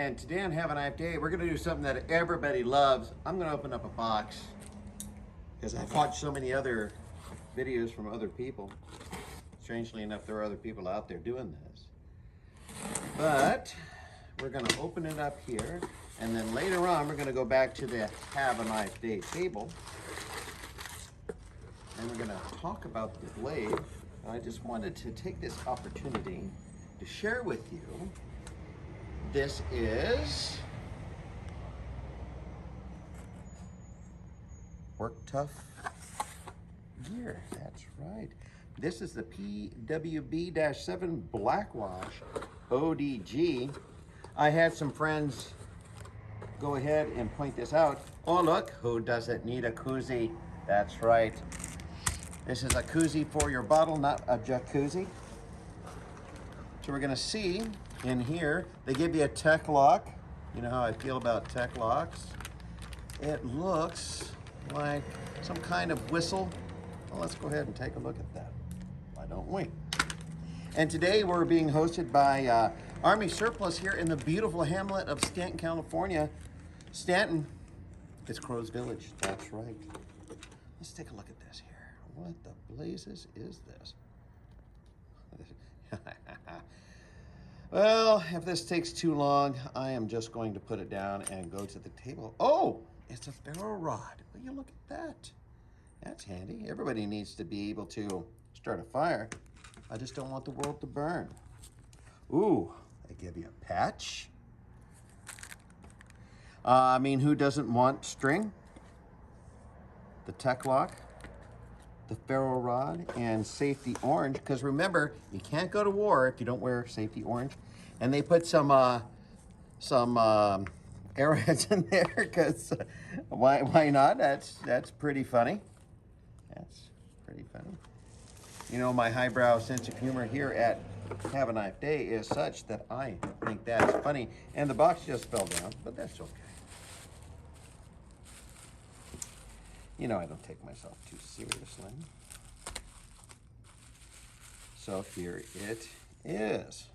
And today on Have a Knife Day, we're gonna do something that everybody loves. I'm gonna open up a box because I've watched so many other videos from other people. Strangely enough, there are other people out there doing this. But we're gonna open it up here, and then later on, we're gonna go back to the Have a Knife Day table. And we're gonna talk about the blade. I just wanted to take this opportunity to share with you. This is Work Tough gear. That's right. This is the PWB-9 Blackwash ODG. I had some friends go ahead and point this out. Oh look, who doesn't need a koozie? That's right. This is a koozie for your bottle, not a jacuzzi. So we're gonna see in here, they give you a tech lock. You know how I feel about tech locks. It looks like some kind of whistle. Well, let's go ahead and take a look at that. Why don't we? And today we're being hosted by Army Surplus here in the beautiful hamlet of Stanton, California. Stanton, it's Crow's Village, that's right. Let's take a look at this here. What the blazes is this? Well, if this takes too long, I am just going to put it down and go to the table. Oh, it's a ferro rod. Will you look at that? That's handy. Everybody needs to be able to start a fire. I just don't want the world to burn. Ooh, they give you a patch. I mean, who doesn't want string? The tech lock, the ferro rod, and safety orange. Because remember, you can't go to war if you don't wear safety orange. And they put some arrowheads in there because why not? That's pretty funny. That's pretty funny. You know, my highbrow sense of humor here at Have a Knife Day is such that I think that's funny. And the box just fell down, but that's okay. You know, I don't take myself too seriously. So here it is.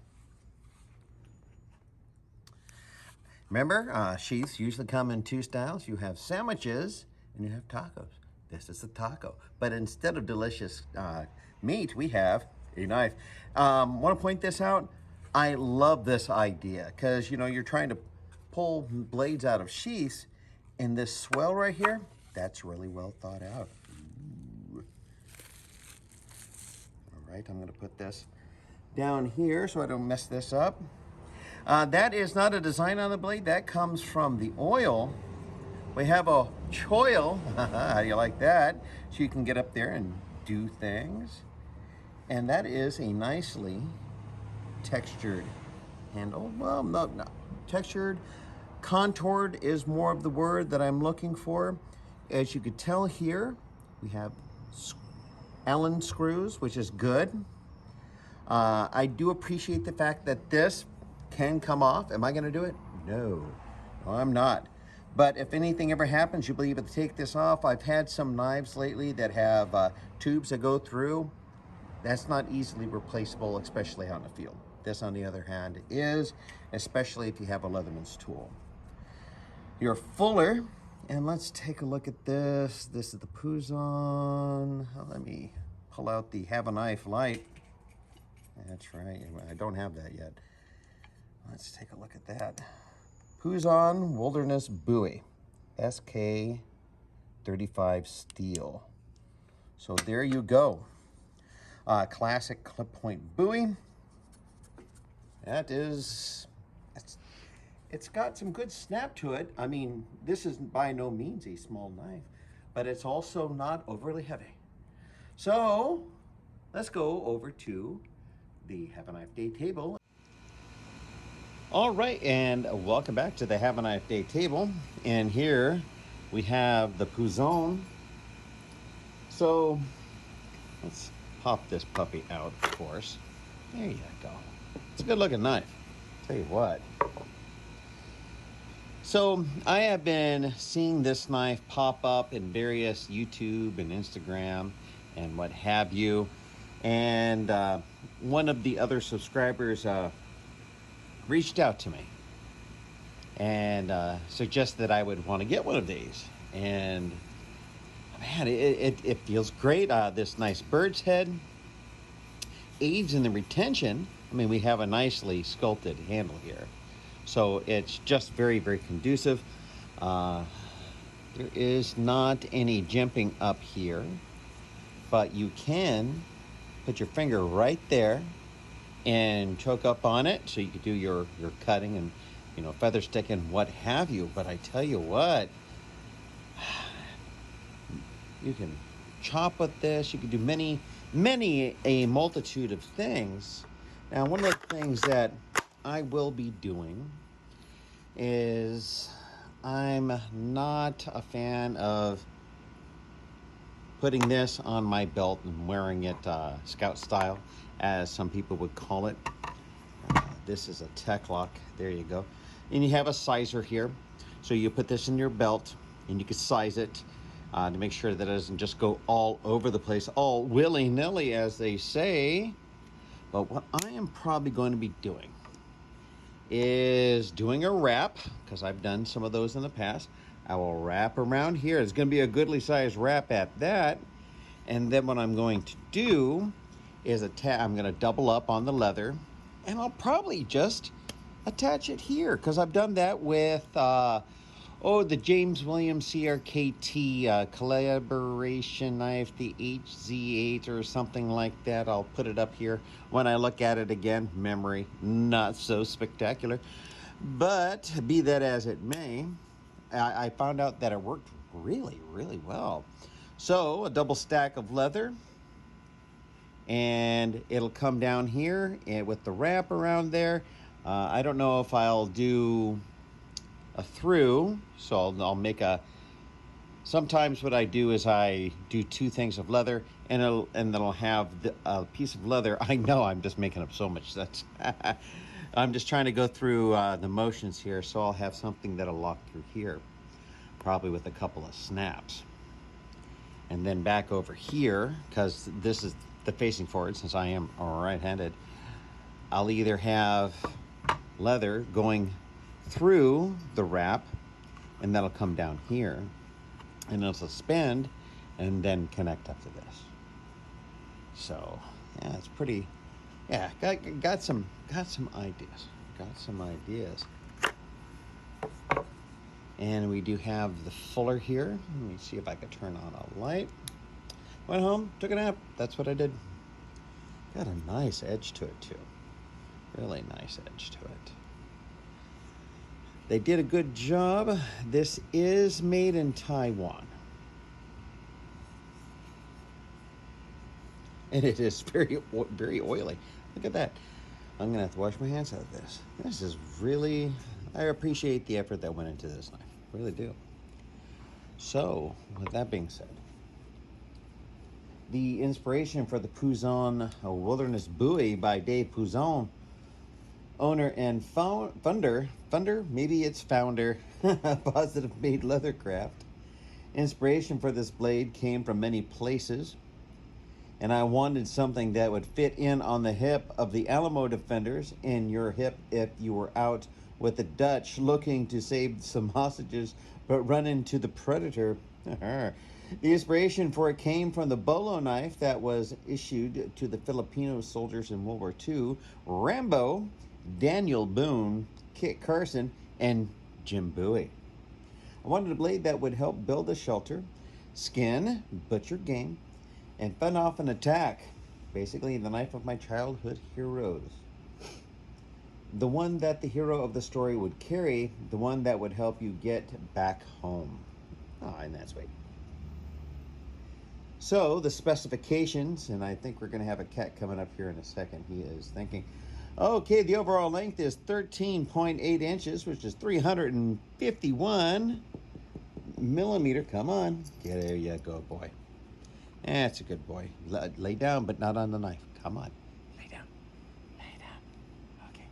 Remember, sheaths usually come in two styles. You have sandwiches and you have tacos. This is a taco. But instead of delicious meat, we have a knife. Want to point this out? I love this idea because, you know, you're trying to pull blades out of sheaths, and this swell right here, that's really well thought out. Ooh. All right, I'm going to put this down here so I don't mess this up. That is not a design on the blade. That comes from the oil. We have a choil. How do you like that? So you can get up there and do things. And that is a nicely textured handle. Well, no. Textured. Contoured is more of the word that I'm looking for. As you could tell here, we have Allen screws, which is good. I do appreciate the fact that this can come off. Am I going to do it? No, I'm not. But if anything ever happens, you'll be able to take this off. I've had some knives lately that have tubes that go through. That's not easily replaceable, especially out in the field. This, on the other hand, is, especially if you have a Leatherman's tool. Your fuller, and let's take a look at this. This is the Puzon. Let me pull out the Have a Knife light. That's right, I don't have that yet. Let's take a look at that. Puzon Wilderness Bowie, SK35 steel. So there you go. Classic clip point Bowie. It's got some good snap to it. I mean, this is by no means a small knife, but it's also not overly heavy. So let's go over to the Have a Knife Day table. All right, and welcome back to the Have a Knife Day table. And here we have the Puzon. So let's pop this puppy out, of course. There you go. It's a good looking knife. Tell you what. So I have been seeing this knife pop up in various YouTube and Instagram and what have you. And one of the other subscribers reached out to me and suggested that I would want to get one of these. And man, it feels great. This nice bird's head aids in the retention. I mean, we have a nicely sculpted handle here, so it's just very, very conducive. There is not any jimping up here, but you can put your finger right there and choke up on it, so you could do your cutting and, you know, feather sticking, what have you. But I tell you what, you can chop with this. You can do a multitude of things. Now, one of the things that I will be doing is I'm not a fan of putting this on my belt and wearing it scout style, as some people would call it. This is a tech lock. There you go. And you have a sizer here. So you put this in your belt and you can size it to make sure that it doesn't just go all over the place, all willy-nilly, as they say. But what I am probably going to be doing is doing a wrap, because I've done some of those in the past. I will wrap around here. It's going to be a goodly sized wrap at that. And then what I'm going to do is I'm going to double up on the leather, and I'll probably just attach it here, because I've done that with the James Williams CRKT collaboration knife, the HZ8 or something like that. I'll put it up here when I look at it again. Memory, not so spectacular. But be that as it may, I found out that it worked really, really well. So a double stack of leather, and it'll come down here and with the wrap around there. I don't know if I'll do a through, so I'll make a, sometimes what I do is I do two things of leather, and then I'll have a piece of leather. I know I'm just making up so much sense. I'm just trying to go through the motions here, so I'll have something that'll lock through here, probably with a couple of snaps. And then back over here, because this is the facing forward, since I am right-handed, I'll either have leather going through the wrap, and that'll come down here, and it'll suspend and then connect up to this. So yeah, it's pretty, yeah, got some ideas. And we do have the fuller here. Let me see if I could turn on a light. Went home, took a nap. That's what I did. Got a nice edge to it too. Really nice edge to it. They did a good job. This is made in Taiwan. And it is very, very oily. Look at that. I'm gonna have to wash my hands out of this. This is really, I appreciate the effort that went into this knife. Really do. So, with that being said, the inspiration for the Puzon Wilderness Bowie by Dave Puzon, owner and founder, maybe it's founder, Positive Made Leathercraft. Inspiration for this blade came from many places, and I wanted something that would fit in on the hip of the Alamo defenders, in your hip if you were out with the Dutch looking to save some hostages but run into the predator. The inspiration for it came from the bolo knife that was issued to the Filipino soldiers in World War II, Rambo, Daniel Boone, Kit Carson, and Jim Bowie. I wanted a blade that would help build a shelter, skin, butcher game, and fend off an attack. Basically, the knife of my childhood heroes. The one that the hero of the story would carry, the one that would help you get back home. Oh, and that's sweet. So, the specifications, and I think we're going to have a cat coming up here in a second. He is thinking. Okay, the overall length is 13.8 inches, which is 351 millimeter. Come on. There you go, boy. That's a good boy. Lay down, but not on the knife. Come on. Lay down. Lay down. Okay.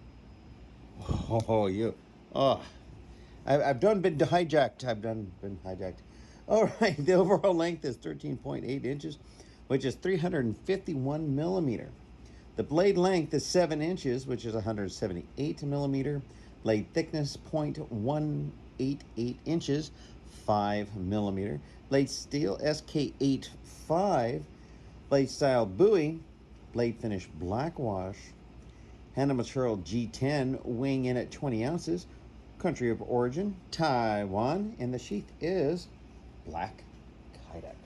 Oh, you. Oh. I've been hijacked. Been hijacked. All right. The overall length is 13.8 inches, which is 351 millimeter. The blade length is 7 inches, which is 178 millimeter. Blade thickness 0.188 inches, 5 millimeter. Blade steel SK85. Blade style Bowie. Blade finish black wash. Handle material G10, weighing in at 20 ounces. Country of origin, Taiwan. And the sheath is black Kydex.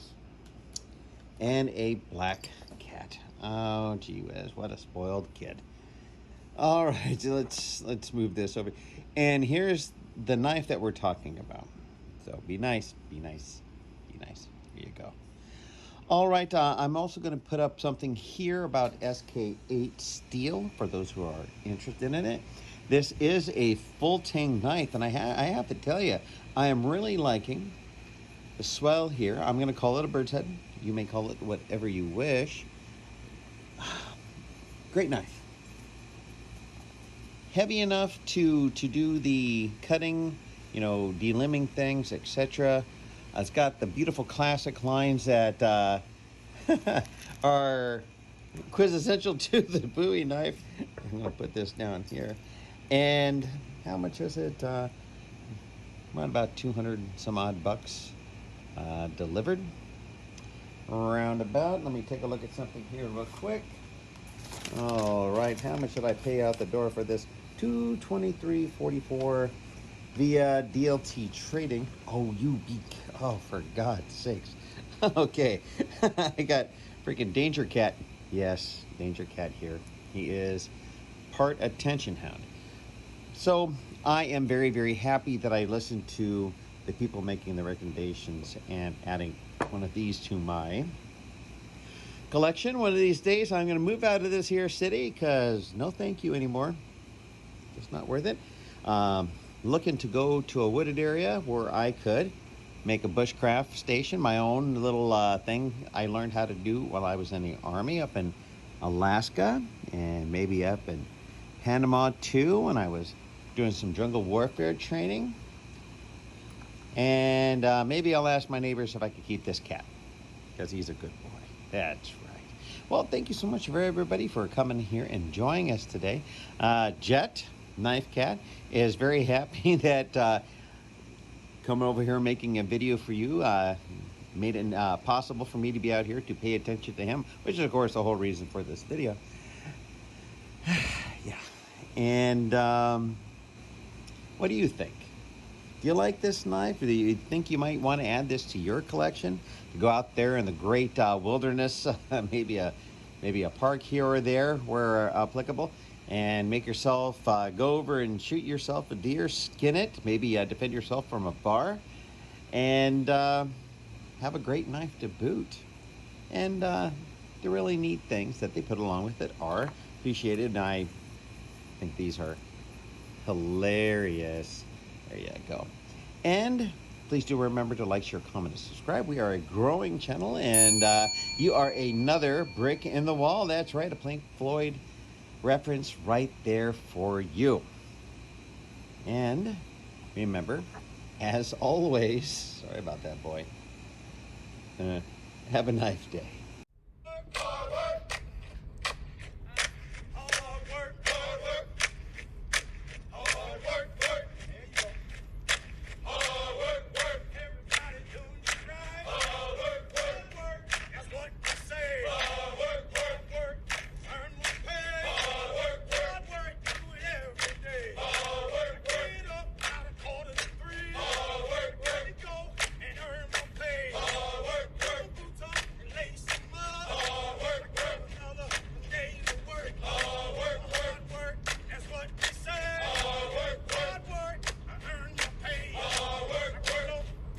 And a black cat. Oh, gee whiz, what a spoiled kid. All right, so let's move this over. And here's the knife that we're talking about. So be nice, be nice, be nice. Here you go. All right, I'm also going to put up something here about SK8 steel for those who are interested in it. This is a full tang knife, and I have to tell you, I am really liking the swell here. I'm going to call it a bird's head. You may call it whatever you wish. Great knife. Heavy enough to do the cutting, you know, delimbing things, etc. It's got the beautiful classic lines that are quintessential to the Bowie knife. I'm going to put this down here. And how much is it? About 200 some odd bucks delivered. Roundabout. Let me take a look at something here real quick. All right, how much should I pay out the door for this? $223.44 via DLT trading. Oh, oh, for God's sakes. Okay, I got freaking Danger Cat. Yes, Danger Cat here. He is part attention hound. So I am very, very happy that I listened to the people making the recommendations and adding one of these to my collection. One of these days I'm going to move out of this here city because no thank you anymore. Just not worth it. Looking to go to a wooded area where I could make a bushcraft station, my own little thing I learned how to do while I was in the Army up in Alaska and maybe up in Panama too when I was doing some jungle warfare training. And maybe I'll ask my neighbors if I could keep this cat because he's a good boy. That's right. Well, thank you so much for everybody for coming here and joining us today. Jet, Knife Cat, is very happy that coming over here making a video for you made it possible for me to be out here to pay attention to him, which is, of course, the whole reason for this video. Yeah. And what do you think? Do you like this knife? Or do you think you might want to add this to your collection? To go out there in the great wilderness, maybe a park here or there where applicable, and make yourself go over and shoot yourself a deer, skin it, maybe defend yourself from a bar, and have a great knife to boot. And the really neat things that they put along with it are appreciated, and I think these are hilarious. There you go. And please do remember to like, share, comment, and subscribe. We are a growing channel, and you are another brick in the wall. That's right, a Pink Floyd reference right there for you. And remember, as always, sorry about that, boy, have a nice day.